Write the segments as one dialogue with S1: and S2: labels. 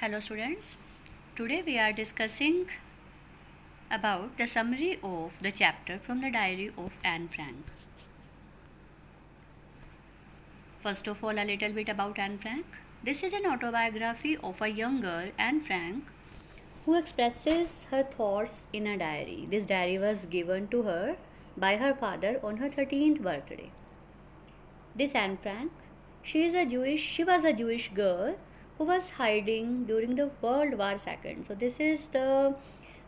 S1: Hello students, today we are discussing about the summary of the chapter from the diary of Anne Frank. First of all, a little bit about Anne Frank. This is an autobiography of a young girl, Anne Frank, who expresses her thoughts in a diary. This diary was given to her by her father on her 13th birthday. This Anne Frank, she was a Jewish girl who was hiding during the World War II. So this is the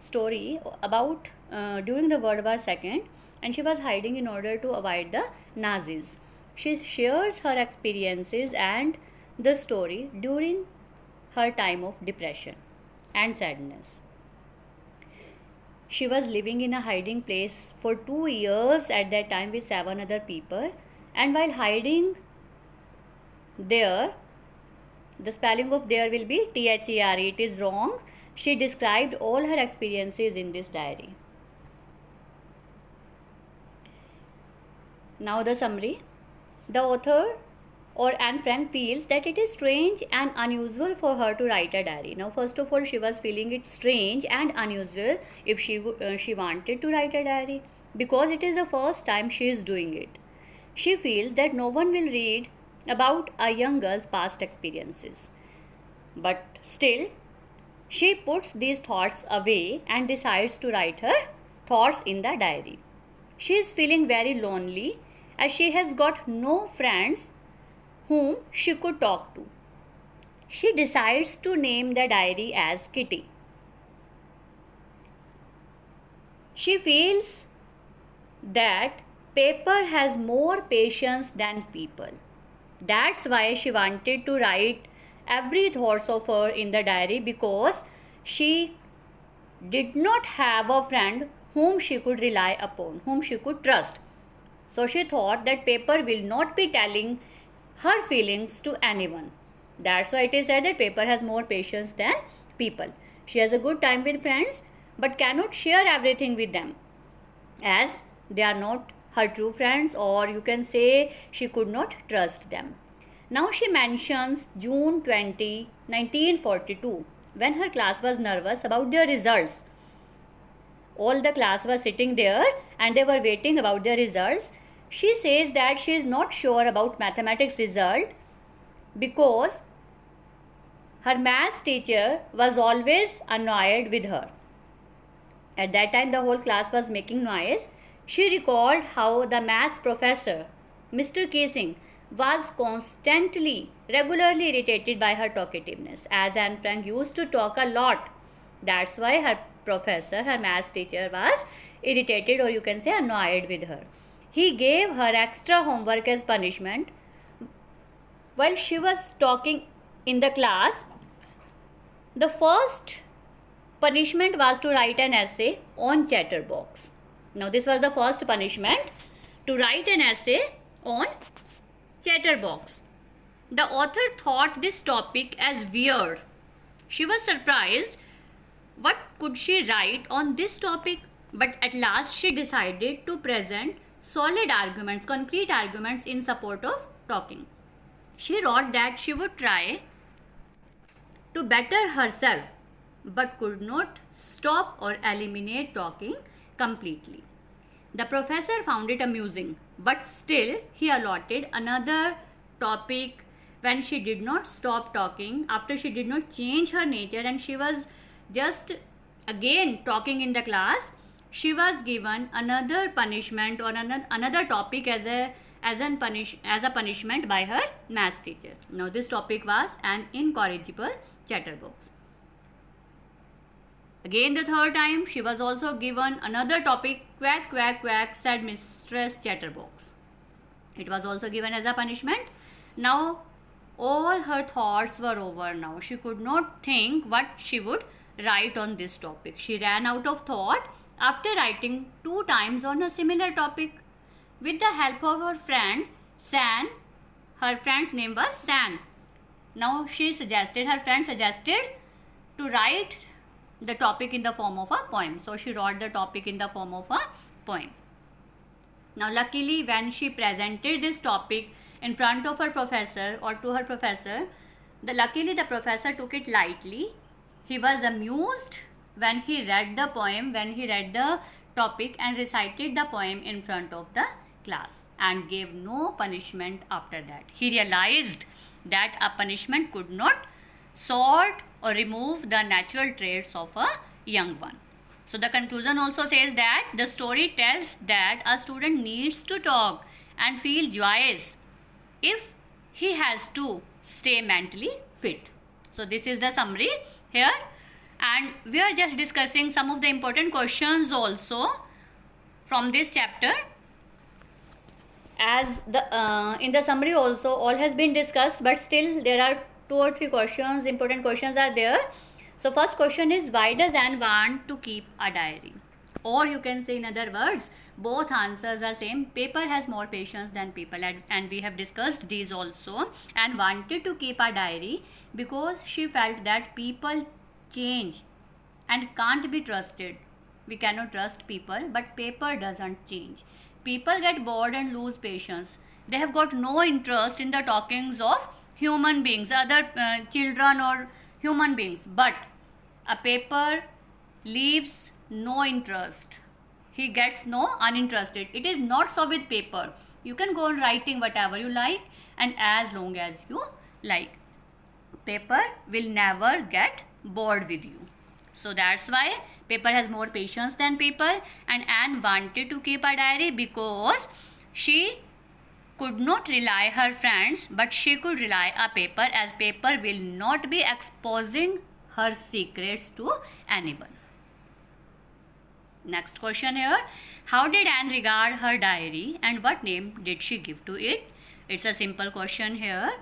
S1: story about during the World War II, and she was hiding in order to avoid the Nazis. She shares her experiences and the story during her time of depression and sadness. She was living in a hiding place for 2 years at that time with 7 other people, and while hiding there, the spelling of there will be THERE, it is wrong. She described all her experiences in this diary. Now the summary. The author or Anne Frank feels that it is strange and unusual for her to write a diary. Now first of all, she was feeling it strange and unusual if she wanted to write a diary, because it is the first time she is doing it. She feels that no one will read about a young girl's past experiences. But still, she puts these thoughts away and decides to write her thoughts in the diary. She is feeling very lonely as she has got no friends whom she could talk to. She decides to name the diary as Kitty. She feels that paper has more patience than people. That's why she wanted to write every thoughts of her in the diary, because she did not have a friend whom she could rely upon, whom she could trust. So she thought that paper will not be telling her feelings to anyone. That's why it is said that paper has more patience than people. She has a good time with friends but cannot share everything with them, as they are not her true friends, or you can say she could not trust them. Now she mentions June 20, 1942, when her class was nervous about their results. All the class was sitting there and they were waiting about their results. She says that she is not sure about mathematics result because her maths teacher was always annoyed with her. At that time the whole class was making noise. She recalled how the maths professor, Mr. Casing, was regularly irritated by her talkativeness, as Anne Frank used to talk a lot. That's why her professor, her maths teacher, was irritated, or you can say annoyed with her. He gave her extra homework as punishment. While she was talking in the class, the first punishment was to write an essay on Chatterbox. Now this was the first punishment, to write an essay on Chatterbox. The author thought this topic as weird. She was surprised what could she write on this topic, but at last she decided to present solid arguments, concrete arguments in support of talking. She wrote that she would try to better herself but could not stop or eliminate talking completely. The professor found it amusing, but still he allotted another topic when she did not stop talking, after she did not change her nature and she was just again talking in the class. She was given another punishment or another topic as a punishment by her maths teacher. Now this topic was an incorrigible chatterbox. Again the third time she was also given another topic, quack quack quack, said Mistress Chatterbox. It was also given as a punishment. Now all her thoughts were over. Now she could not think what she would write on this topic. She ran out of thought after writing 2 times on a similar topic. With the help of her friend San, her friend's name was San. Now her friend suggested to write the topic in the form of a poem. So she wrote the topic in the form of a poem. Now luckily, when she presented this topic in front of her professor or to her professor, Luckily, the professor took it lightly. He was amused when he read the poem, when he read the topic and recited the poem in front of the class, and gave no punishment after that. He realized that a punishment could not sort or remove the natural traits of a young one. So the conclusion also says that the story tells that a student needs to talk and feel joyous if he has to stay mentally fit. So this is the summary here, and we are just discussing some of the important questions also from this chapter. As the in the summary also all has been discussed, but still there are 2 or 3 questions, important questions are there. So first question is, why does Anne want to keep a diary? Or you can say in other words, both answers are same. Paper has more patience than people, and we have discussed these also. And wanted to keep a diary because she felt that people change and can't be trusted. We cannot trust people, but paper doesn't change. People get bored and lose patience. They have got no interest in the talkings of human beings, other children or human beings. But a paper leaves no interest. He gets no uninterested. It is not so with paper. You can go on writing whatever you like and as long as you like. Paper will never get bored with you. So that's why paper has more patience than people. And Anne wanted to keep a diary because she could not rely her friends, but she could rely a paper, as paper will not be exposing her secrets to anyone. Next question here. How did Anne regard her diary and what name did she give to it? It's a simple question here.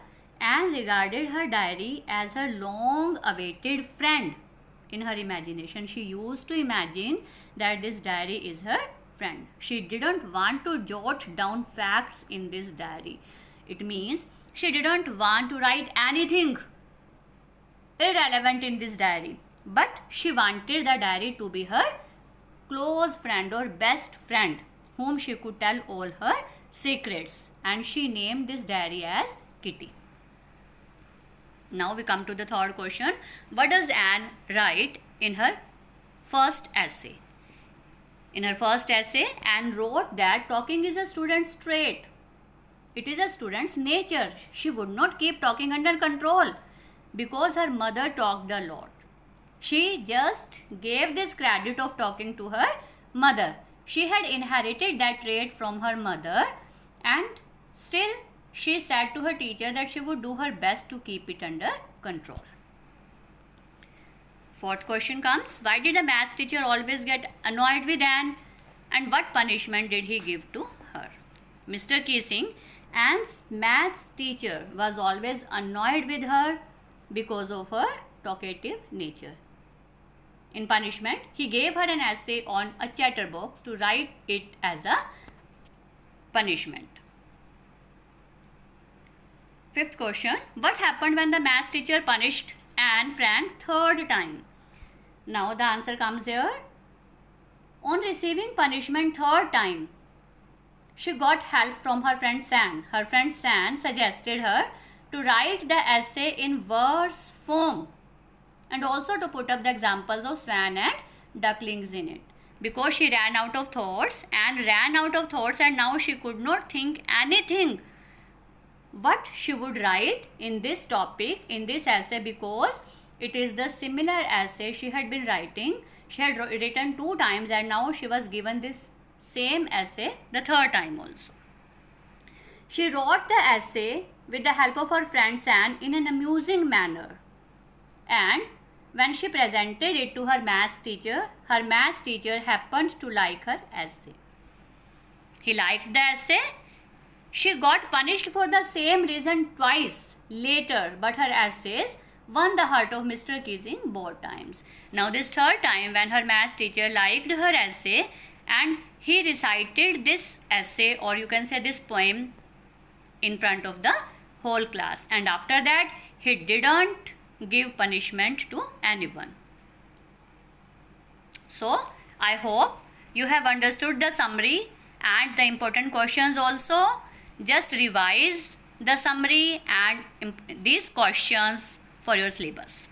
S1: Anne regarded her diary as her long awaited friend. In her imagination, she used to imagine that this diary is her friend. She didn't want to jot down facts in this diary. It means she didn't want to write anything irrelevant in this diary, but she wanted the diary to be her close friend or best friend whom she could tell all her secrets, and she named this diary as Kitty. Now we come to the third question. What does Anne write in her first essay? In her first essay, Anne wrote that talking is a student's trait. It is a student's nature. She would not keep talking under control because her mother talked a lot. She just gave this credit of talking to her mother. She had inherited that trait from her mother, and still she said to her teacher that she would do her best to keep it under control. Fourth question comes, why did the maths teacher always get annoyed with Anne, and what punishment did he give to her? Mr. Keesing, Anne's maths teacher, was always annoyed with her because of her talkative nature. In punishment, he gave her an essay on a chatterbox to write it as a punishment. Fifth question, what happened when the maths teacher punished Anne Frank third time? Now the answer comes here. On receiving punishment third time, she got help from her friend San. Her friend San suggested her to write the essay in verse form and also to put up the examples of swan and ducklings in it. Because she ran out of thoughts and now she could not think anything what she would write in this topic, in this essay, because it is the similar essay she had been writing. She had written 2 times and now she was given this same essay the third time also. She wrote the essay with the help of her friend San in an amusing manner, and when she presented it to her maths teacher happened to like her essay. He liked the essay. She got punished for the same reason twice later, but her essays won the heart of Mr. Keesing both times. Now this third time, when her maths teacher liked her essay and he recited this essay, or you can say this poem, in front of the whole class, and after that he didn't give punishment to anyone. So I hope you have understood the summary and the important questions also. Just revise the summary and these questions for your syllabus.